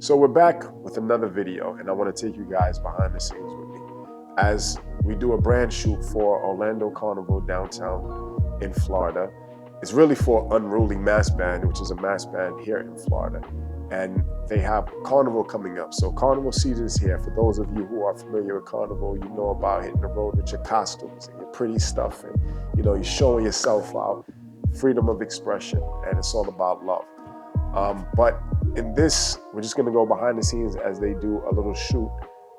So we're back with another video, and I want to take you guys behind the scenes with me as we do a brand shoot for Orlando Carnival downtown in Florida. It's really for Unruly Mass Band, which is a mass band here in Florida, and they have Carnival coming up. So Carnival season is here. For those of you who are familiar with Carnival, you know about hitting the road with your costumes and your pretty stuff, and you're showing yourself out, freedom of expression, and it's all about love. But in this, we're just gonna go behind the scenes as they do a little shoot,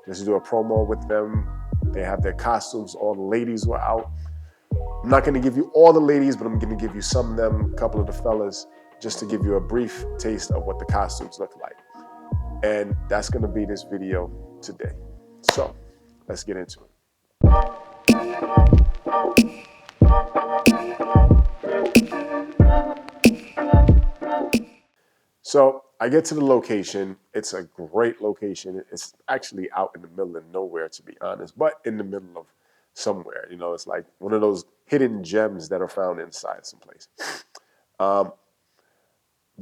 just do a promo with them. They have their costumes, all the ladies were out. I'm not gonna give you all the ladies, but I'm gonna give you some of them, a couple of the fellas, just to give you a brief taste of what the costumes look like. And that's gonna be this video today. So let's get into it. So I get to the location. It's a great location. It's actually out in the middle of nowhere, to be honest, but in the middle of somewhere. It's like one of those hidden gems that are found inside someplace. The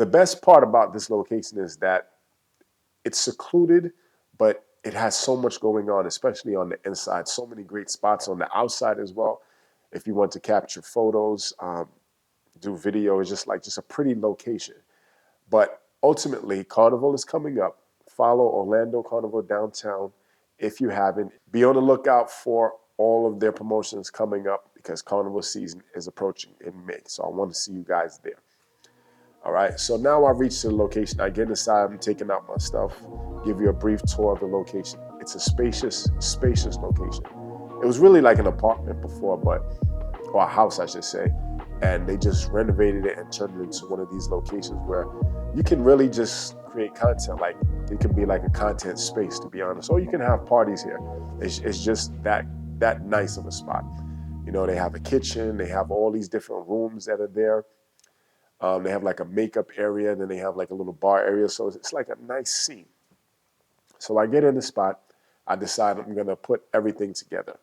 best part about this location is that it's secluded, but it has so much going on, especially on the inside. So many great spots on the outside as well. If you want to capture photos, do video, it's just a pretty location. But ultimately, Carnival is coming up. Follow Orlando Carnival downtown if you haven't. Be on the lookout for all of their promotions coming up because Carnival season is approaching in May. So I want to see you guys there. All right, so now I've reached the location. I get inside, I'm taking out my stuff, give you a brief tour of the location. It's a spacious location. It was really like an apartment before, or a house, I should say. And they just renovated it and turned it into one of these locations where you can really just create content. Like it can be like a content space, to be honest. Or you can have parties here. It's just that nice of a spot. They have a kitchen. They have all these different rooms that are there. They have like a makeup area, and then they have like a little bar area. So it's like a nice scene. So I get in the spot. I decide I'm gonna put everything together.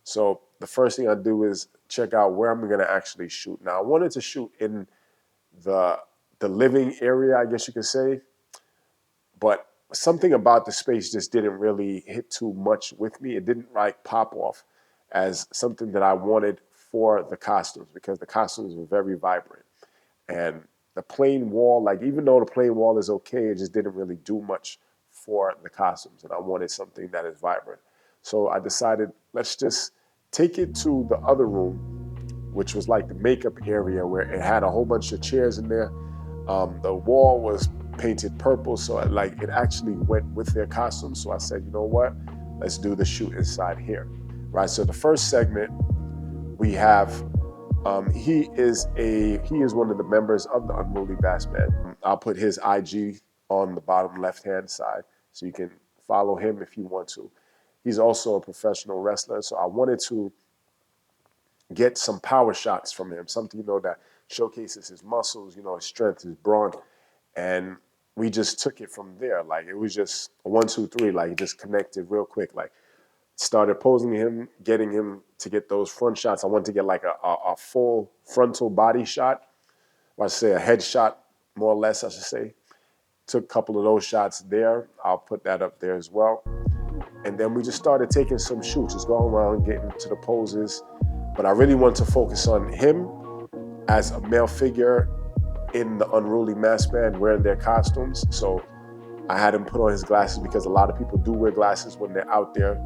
So the first thing I do is check out where I'm gonna actually shoot. Now I wanted to shoot in the living area, I guess you could say, but something about the space just didn't really hit too much with me. It didn't like pop off as something that I wanted for the costumes because the costumes were very vibrant. And the plain wall, like even though the plain wall is okay, it just didn't really do much for the costumes. And I wanted something that is vibrant. So I decided, let's just take it to the other room, which was like the makeup area where it had a whole bunch of chairs in there. The wall was painted purple, so it actually went with their costumes. So I said, you know what? Let's do the shoot inside here, right? So the first segment we have, he is one of the members of the Unruly Mass Band. I'll put his IG on the bottom left-hand side, so you can follow him if you want to. He's also a professional wrestler, so I wanted to get some power shots from him, something that showcases his muscles, his strength, his brawn, and we just took it from there. Like it was just 1, 2, 3. Like it just connected real quick. Like started posing him, getting him to get those front shots. I wanted to get like a full frontal body shot, or I say a head shot, more or less, I should say. Took a couple of those shots there. I'll put that up there as well. And then we just started taking some shoots, just going around, getting to the poses. But I really want to focus on him as a male figure in the Unruly Mass Band wearing their costumes. So I had him put on his glasses because a lot of people do wear glasses when they're out there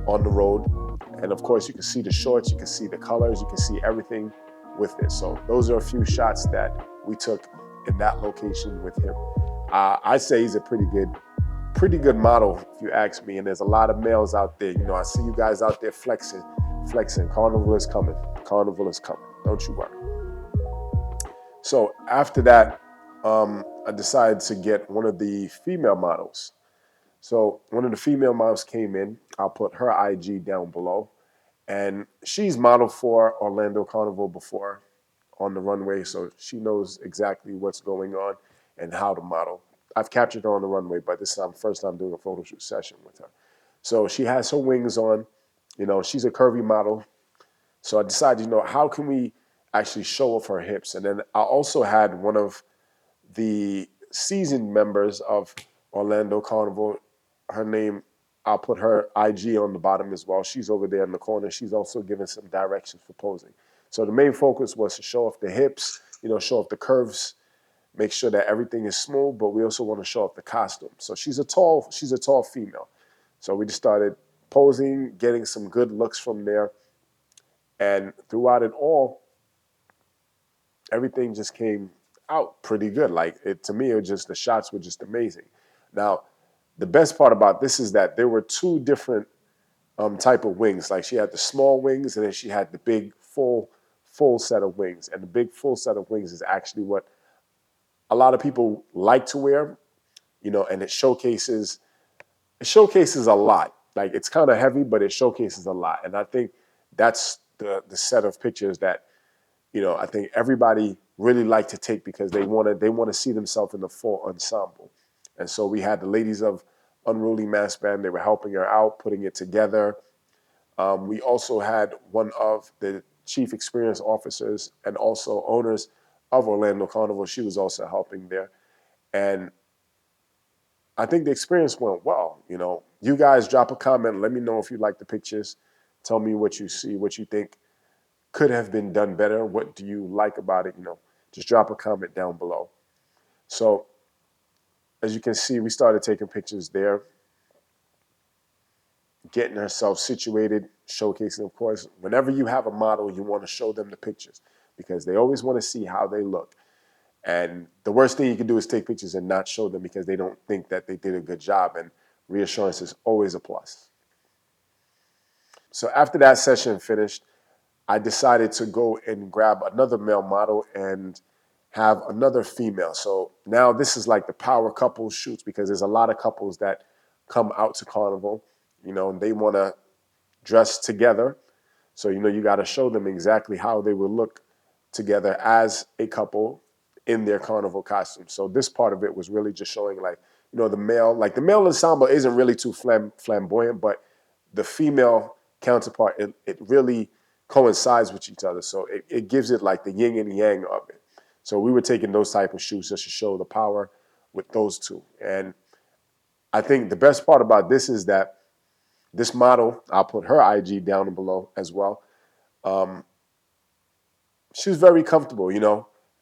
on the road. And of course, you can see the shorts, you can see the colors, you can see everything with it. So those are a few shots that we took in that location with him. I say he's a pretty good model, if you ask me. And there's a lot of males out there. I see you guys out there flexing. Carnival is coming. Carnival is coming. Don't you worry. So after that, I decided to get one of the female models. So one of the female models came in. I'll put her IG down below. And she's modeled for Orlando Carnival before on the runway, so she knows exactly what's going on and how to model. I've captured her on the runway, but this time, first time doing a photo shoot session with her. So she has her wings on. She's a curvy model. So I decided, how can we actually show off her hips? And then I also had one of the seasoned members of Orlando Carnival. Her name, I'll put her IG on the bottom as well. She's over there in the corner. She's also giving some directions for posing. So the main focus was to show off the hips, show off the curves, make sure that everything is smooth, but we also want to show off the costume. So she's a tall female. So we just started posing, getting some good looks from there. And throughout it all, everything just came out pretty good. Like to me, it was just the shots were just amazing. Now, the best part about this is that there were two different type of wings. Like she had the small wings, and then she had the big full set of wings. And the big full set of wings is actually what a lot of people like to wear, and it showcases a lot. Like it's kind of heavy, but it showcases a lot. And I think that's the set of pictures that I think everybody really like to take because they want to see themselves in the full ensemble. And so we had the ladies of Unruly Mass Band. They were helping her out, putting it together. We also had one of the chief experience officers and also owners of Orlando Carnival. She was also helping there. And I think the experience went well. You guys drop a comment. Let me know if you like the pictures. Tell me what you see, what you think could have been done better. What do you like about it? Just drop a comment down below. So as you can see, we started taking pictures there, getting herself situated, showcasing, of course. Whenever you have a model, you want to show them the pictures because they always want to see how they look. And the worst thing you can do is take pictures and not show them because they don't think that they did a good job. And reassurance is always a plus. So after that session finished, I decided to go and grab another male model and have another female. So now this is like the power couple shoots because there's a lot of couples that come out to Carnival, and they want to dress together. So, you got to show them exactly how they will look together as a couple in their Carnival costume. So this part of it was really just showing the male ensemble isn't really too flamboyant, but the female counterpart, it really coincides with each other. So it gives it like the yin and yang of it. So we were taking those type of shoots just to show the power with those two. And I think the best part about this is that this model, I'll put her IG down below as well. She was very comfortable.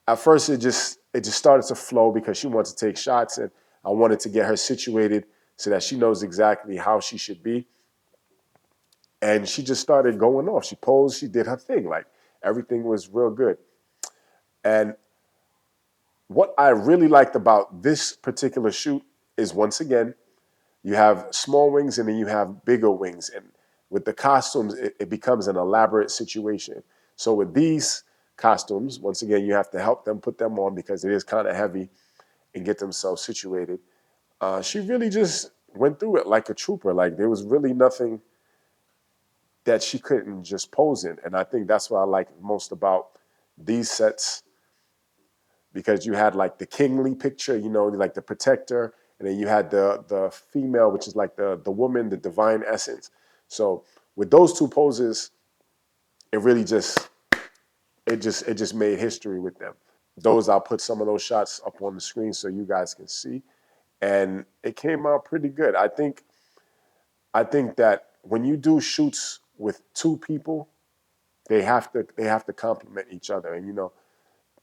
At first, it just started to flow because she wanted to take shots, and I wanted to get her situated so that she knows exactly how she should be. And she just started going off. She posed, she did her thing. Like everything was real good. And what I really liked about this particular shoot is, once again, you have small wings and then you have bigger wings. And with the costumes, it becomes an elaborate situation. So with these costumes, once again, you have to help them put them on because it is kind of heavy and get themselves situated. She really just went through it like a trooper. Like there was really nothing that she couldn't just pose in. And I think that's what I like most about these sets, because you had like the kingly picture, like the protector, and then you had the female, which is like the woman, the divine essence. So with those two poses, it really just made history with them. I'll put some of those shots up on the screen so you guys can see. And it came out pretty good. I think that when you do shoots with two people, they have to complement each other. And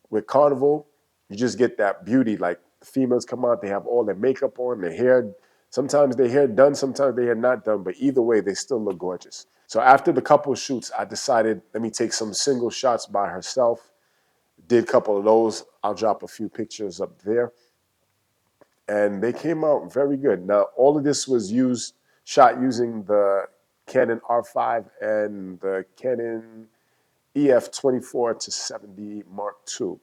with Carnival, you just get that beauty. Like the females come out, they have all their makeup on, their hair. Sometimes their hair done, sometimes their hair not done, but either way, they still look gorgeous. So after the couple shoots, I decided, let me take some single shots by herself. Did a couple of those. I'll drop a few pictures up there. And they came out very good. Now, all of this was shot using the Canon R5 and the Canon EF 24-70 Mark II.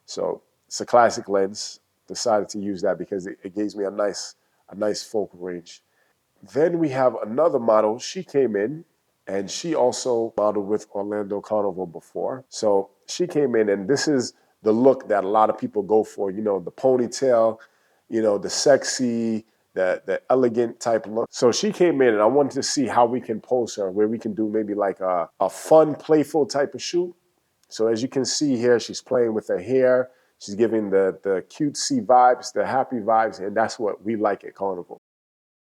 So it's a classic lens. Decided to use that because it gives me a nice focal range. Then we have another model. She came in and she also modeled with Orlando Carnival before. So she came in, and this is the look that a lot of people go for, the ponytail, the sexy, the elegant type look. So she came in and I wanted to see how we can pose her, where we can do maybe like a fun, playful type of shoot. So as you can see here, she's playing with her hair. She's giving the cutesy vibes, the happy vibes, and that's what we like at Carnival.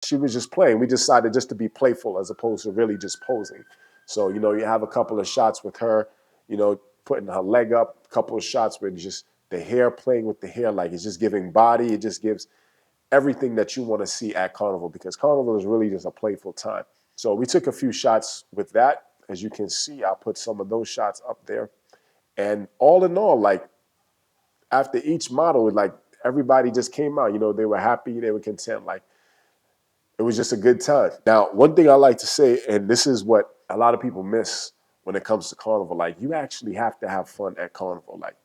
She was just playing. We decided just to be playful as opposed to really just posing. So, you know, you have a couple of shots with her, you know, putting her leg up, a couple of shots with just the hair, playing with the hair, like it's just giving body. It just gives everything that you want to see at Carnival, because Carnival is really just a playful time. So we took a few shots with that. As you can see, I'll put some of those shots up there. And all in all, like after each model, like everybody just came out, you know, they were happy, they were content. Like it was just a good time. Now, one thing I like to say, and this is what a lot of people miss when it comes to Carnival, like you actually have to have fun at Carnival. Like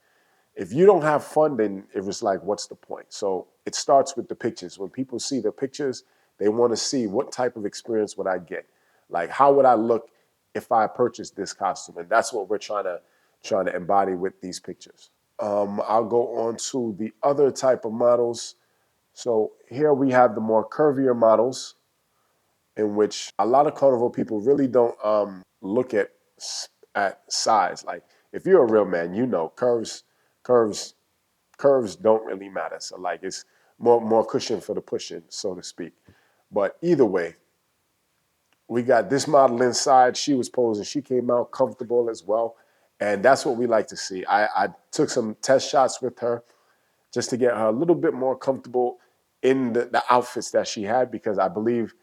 if you don't have fun, then it was like, what's the point? So it starts with the pictures. When people see the pictures, they want to see what type of experience would I get? Like how would I look if I purchased this costume? And that's what we're trying to embody with these pictures. I'll go on to the other type of models. So here we have the more curvier models, in which a lot of Carnival people really don't look at size. Like if you're a real man, you know curves curves don't really matter. So like it's more cushion for the pushing, so to speak. But either way, we got this model inside. She was posing. She came out comfortable as well. And that's what we like to see. I took some test shots with her just to get her a little bit more comfortable in the outfits that she had, because I believe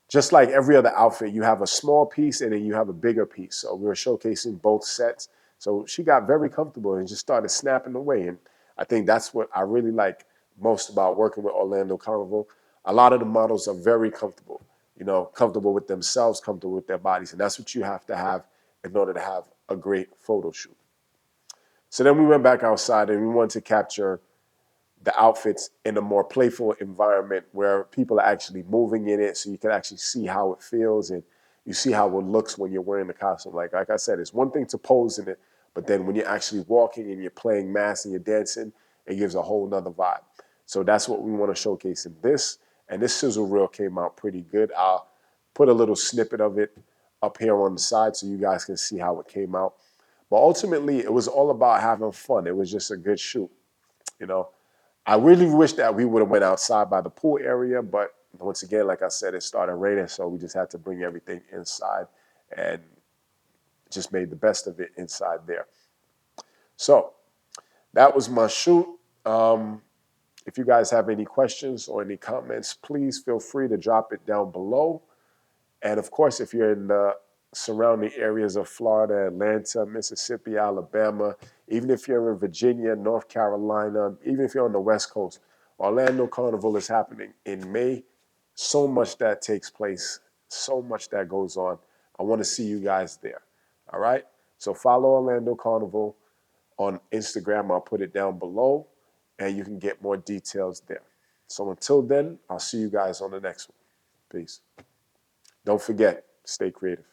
just like every other outfit, you have a small piece and then you have a bigger piece. So we were showcasing both sets. So she got very comfortable and just started snapping away. And I think that's what I really like most about working with Orlando Carnival. A lot of the models are very comfortable, you know, comfortable with themselves, comfortable with their bodies. And that's what you have to have in order to have a great photo shoot. So then we went back outside and we wanted to capture the outfits in a more playful environment where people are actually moving in it, so you can actually see how it feels and you see how it looks when you're wearing the costume. Like I said, it's one thing to pose in it, but then when you're actually walking and you're playing mass and you're dancing, it gives a whole nother vibe. So that's what we want to showcase in this. And this sizzle reel came out pretty good. I'll put a little snippet of it up here on the side so you guys can see how it came out. But ultimately, it was all about having fun. It was just a good shoot, you know. I really wish that we would have went outside by the pool area, but once again, like I said, it started raining, so we just had to bring everything inside and just made the best of it inside there. So that was my shoot. If you guys have any questions or any comments, please feel free to drop it down below. And of course, if you're in the surrounding areas of Florida, Atlanta, Mississippi, Alabama, even if you're in Virginia, North Carolina, even if you're on the West Coast, Orlando Carnival is happening in May. So much that takes place, so much that goes on. I want to see you guys there. All right? So follow Orlando Carnival on Instagram. I'll put it down below, and you can get more details there. So until then, I'll see you guys on the next one. Peace. Don't forget, stay creative.